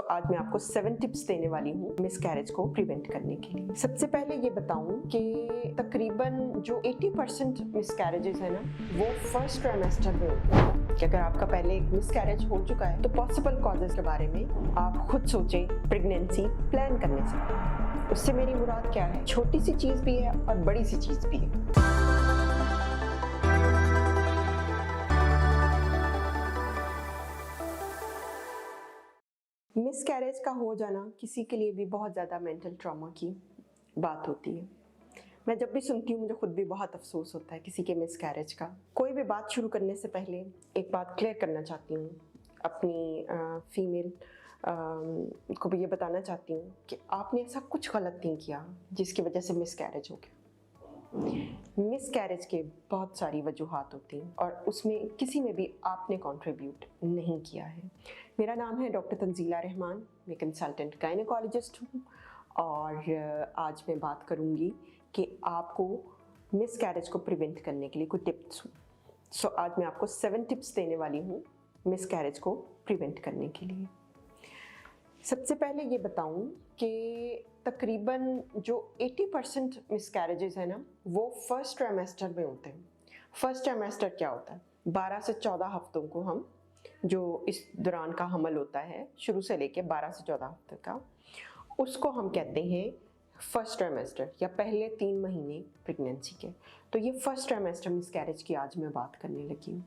आज मैं आपको 7 टिप्स देने वाली हूँ मिसकैरेज को प्रिवेंट करने के लिए। सबसे पहले ये बताऊं कि तकरीबन जो 80% मिसकैरेजेस है ना, वो फर्स्ट ट्राइमेस्टर में होते हैं। कि अगर आपका पहले एक मिसकैरेज हो चुका है तो पॉसिबल कॉजेज के बारे में आप खुद सोचें प्रेगनेंसी प्लान करने से। उससे मेरी मुराद क्या है, छोटी सी चीज भी है और बड़ी सी चीज भी है। मिसकैरेज का हो जाना किसी के लिए भी बहुत ज़्यादा मेंटल ट्रॉमा की बात होती है। मैं जब भी सुनती हूँ मुझे खुद भी बहुत अफसोस होता है किसी के मिसकैरेज का। कोई भी बात शुरू करने से पहले एक बात क्लियर करना चाहती हूँ, अपनी फीमेल को भी ये बताना चाहती हूँ कि आपने ऐसा कुछ गलत नहीं किया जिसकी वजह से मिसकैरेज हो गया। मिसकैरेज के बहुत सारी वजूहात होती हैं और उसमें किसी में भी आपने कंट्रीब्यूट नहीं किया है। मेरा नाम है डॉक्टर तंजीला रहमान, मैं कंसल्टेंट गायनेकोलॉजिस्ट हूँ और आज मैं बात करूँगी कि आपको मिसकैरेज को प्रिवेंट करने के लिए कुछ टिप्स हूँ। आज मैं आपको 7 टिप्स देने वाली हूँ मिसकैरेज को प्रिवेंट करने के लिए। सबसे पहले ये बताऊं कि तकरीबन जो 80% मिसकैरेजेस है ना, वो फर्स्ट ट्राइमेस्टर में होते हैं। फर्स्ट ट्राइमेस्टर क्या होता है? 12 से 14 हफ्तों को हम जो इस दौरान का हमल होता है, शुरू से लेके 12 से 14 हफ्ते का, उसको हम कहते हैं फर्स्ट ट्राइमेस्टर या पहले 3 महीने प्रेगनेंसी के। तो ये फर्स्ट ट्राइमेस्टर मिसकैरेज की आज मैं बात करने लगी हूँ।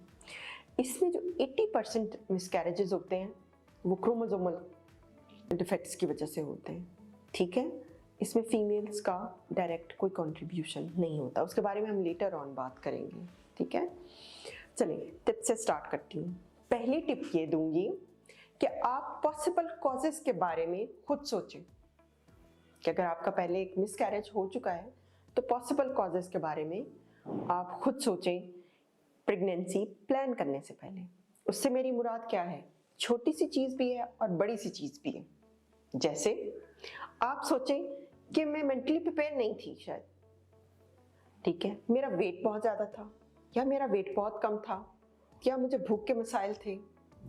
इसमें जो 80% मिसकैरेजेस होते हैं वो क्रोमोसोमल डिफेक्ट्स की वजह से होते हैं। ठीक है, इसमें फीमेल्स का डायरेक्ट कोई कंट्रीब्यूशन नहीं होता, उसके बारे में हम लेटर ऑन बात करेंगे। ठीक है, चलिए टिप से स्टार्ट करती हूँ। पहली टिप ये दूंगी कि आप पॉसिबल कॉजेस के बारे में खुद सोचें कि अगर आपका पहले एक मिसकैरेज हो चुका है तो पॉसिबल कॉजेस के बारे में आप खुद सोचें प्रेगनेंसी प्लान करने से पहले। उससे मेरी मुराद क्या है, छोटी सी चीज भी है और बड़ी सी चीज भी है। जैसे आप सोचें कि मैं मेंटली प्रिपेयर नहीं थी शायद, ठीक है, मेरा वेट बहुत ज़्यादा था या मेरा वेट बहुत कम था या मुझे भूख के मसाइल थे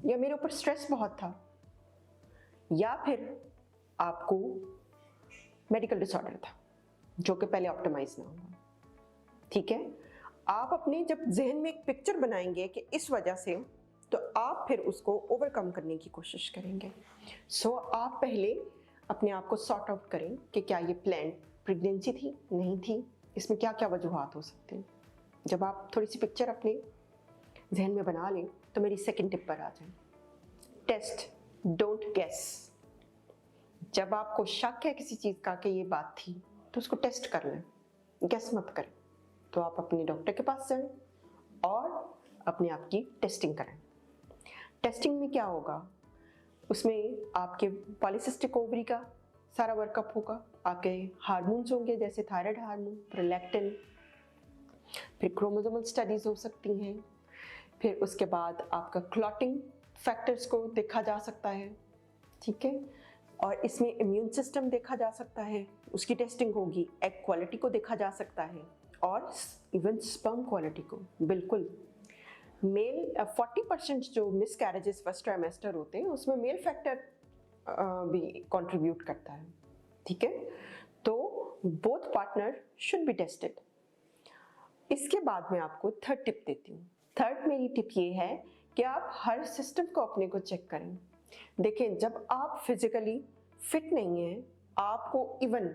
या मेरे ऊपर स्ट्रेस बहुत था या फिर आपको मेडिकल डिसऑर्डर था जो कि पहले ऑप्टिमाइज ना हुआ। ठीक है, आप अपने जब जहन में एक पिक्चर बनाएंगे कि इस वजह से, तो आप फिर उसको ओवरकम करने की कोशिश करेंगे। आप पहले अपने आप को सॉर्ट आउट करें कि क्या ये प्लान प्रेगनेंसी थी, नहीं थी, इसमें क्या क्या वजूहात हो सकते हैं। जब आप थोड़ी सी पिक्चर अपने जहन में बना लें तो मेरी सेकंड टिप पर आ जाएं। Test, don't guess. जब आपको शक है किसी चीज़ का कि ये बात थी तो उसको टेस्ट कर लें, गेस मत करें। तो आप अपने डॉक्टर के पास जाएं और अपने आप की टेस्टिंग करें। टेस्टिंग में क्या होगा, उसमें आपके पॉलीसिस्टिक ओवरी का सारा वर्कअप होगा, आपके हार्मोन्स होंगे जैसे थायराइड हार्मोन, प्रोलैक्टिन, फिर क्रोमोसोमल स्टडीज हो सकती हैं, फिर उसके बाद आपका क्लॉटिंग फैक्टर्स को देखा जा सकता है। ठीक है, और इसमें इम्यून सिस्टम देखा जा सकता है, उसकी टेस्टिंग होगी, एग क्वालिटी को देखा जा सकता है और इवन स्पर्म क्वालिटी को। बिल्कुल मेल 40% जो मिसकैरेजेस फर्स्ट ट्राइमेस्टर होते हैं उसमें मेल फैक्टर भी कंट्रीब्यूट करता है। ठीक है, तो both partner should be tested. इसके बाद मैं आपको थर्ड टिप देती हूँ। थर्ड मेरी टिप ये है कि आप हर सिस्टम को अपने को चेक करें। देखें, जब आप फिजिकली फिट नहीं हैं, आपको इवन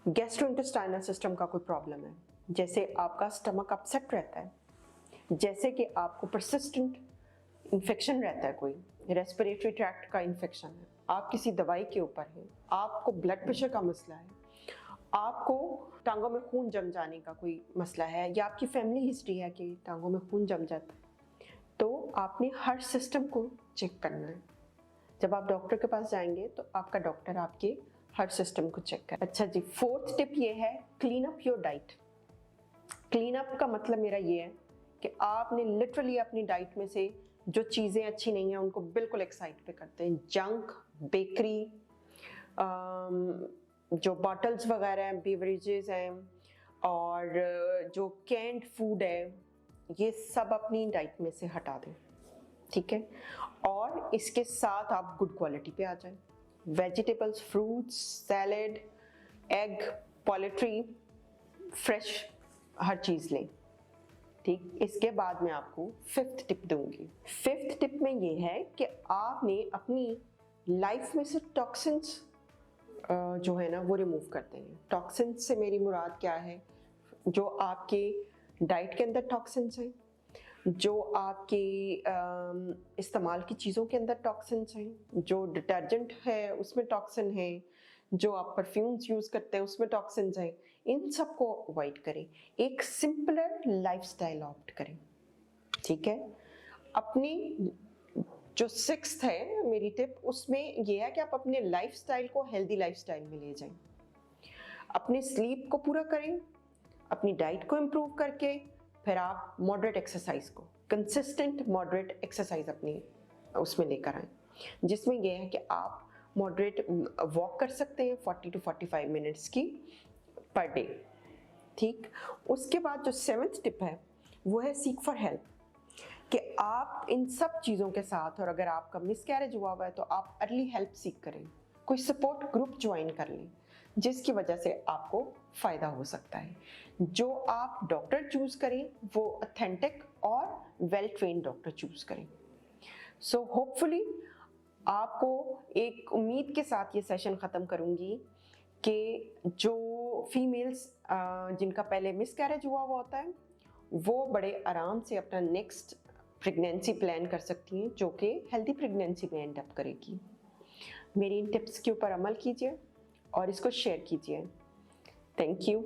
गैस्ट्रोइंटेस्टाइनल सिस्टम का कोई प्रॉब्लम है, जैसे आपका स्टमक अपसेट रहता है, जैसे कि आपको परसिस्टेंट इन्फेक्शन रहता है, कोई रेस्पिरेटरी ट्रैक्ट का इन्फेक्शन है, आप किसी दवाई के ऊपर हैं, आपको ब्लड प्रेशर का मसला है, आपको टांगों में खून जम जाने का कोई मसला है या आपकी फैमिली हिस्ट्री है कि टांगों में खून जम जाता है, तो आपने हर सिस्टम को चेक करना है। जब आप डॉक्टर के पास जाएंगे तो आपका डॉक्टर आपके हर सिस्टम को चेक करे। अच्छा जी, फोर्थ टिप ये है, clean up your diet. Clean up का मतलब मेरा ये है कि आपने लिटरली अपनी डाइट में से जो चीज़ें अच्छी नहीं हैं उनको बिल्कुल एक साइड पे करते हैं। जंक, बेकरी, जो बॉटल्स वगैरह हैं, बेवरेजेस हैं और जो कैंड फूड है, ये सब अपनी डाइट में से हटा दें। ठीक है। और इसके साथ आप गुड क्वालिटी पे आ जाएं, vegetables, fruits, salad, egg, poultry, fresh हर चीज़ लें, ठीक। इसके बाद मैं आपको 5th टिप दूंगी। 5th टिप में ये है कि आपने अपनी लाइफ में से टॉक्सिन्स जो है ना वो रिमूव कर देंगे। टॉक्सिन्स से मेरी मुराद क्या है? जो आपके डाइट के अंदर टॉक्सिन्स हैं, जो आपके इस्तेमाल की चीज़ों के अंदर टॉक्सिन्स हैं, जो डिटर्जेंट है उसमें टॉक्सिन है, जो आप परफ्यूम्स यूज़ करते हैं उसमें टॉक्सिन्स हैं, इन सब को अवॉइड करें। एक सिंपलर लाइफस्टाइल ऑप्ट करें, ठीक है। अपनी जो 6th है मेरी टिप, उसमें यह है कि आप अपने लाइफस्टाइल को हेल्दी लाइफस्टाइल में ले जाएं। अपने स्लीप को पूरा करें, अपनी डाइट को इम्प्रूव करके फिर आप मॉडरेट एक्सरसाइज को, कंसिस्टेंट मॉडरेट एक्सरसाइज अपनी उसमें लेकर आएं, जिसमें यह है कि आप मॉडरेट वॉक कर सकते हैं 40 to 45 मिनट्स की पर डे, ठीक। उसके बाद जो 7th टिप है वो है सीक फॉर हेल्प, कि आप इन सब चीज़ों के साथ, और अगर आपका मिसकैरेज हुआ है तो आप अर्ली हेल्प सीख करें, कोई सपोर्ट ग्रुप ज्वाइन कर लें, जिसकी वजह से आपको फ़ायदा हो सकता है। जो आप डॉक्टर चूज़ करें वो ऑथेंटिक और वेल ट्रेन्ड डॉक्टर चूज़ करें। सो होपफुली आपको एक उम्मीद के साथ ये सेशन ख़त्म करूँगी कि जो फीमेल्स जिनका पहले मिसकैरेज हुआ होता है वो बड़े आराम से अपना नेक्स्ट प्रेगनेंसी प्लान कर सकती हैं, जो कि हेल्दी प्रेगनेंसी में एंड अप करेगी। मेरी इन टिप्स के ऊपर अमल कीजिए और इसको शेयर कीजिए। Thank you.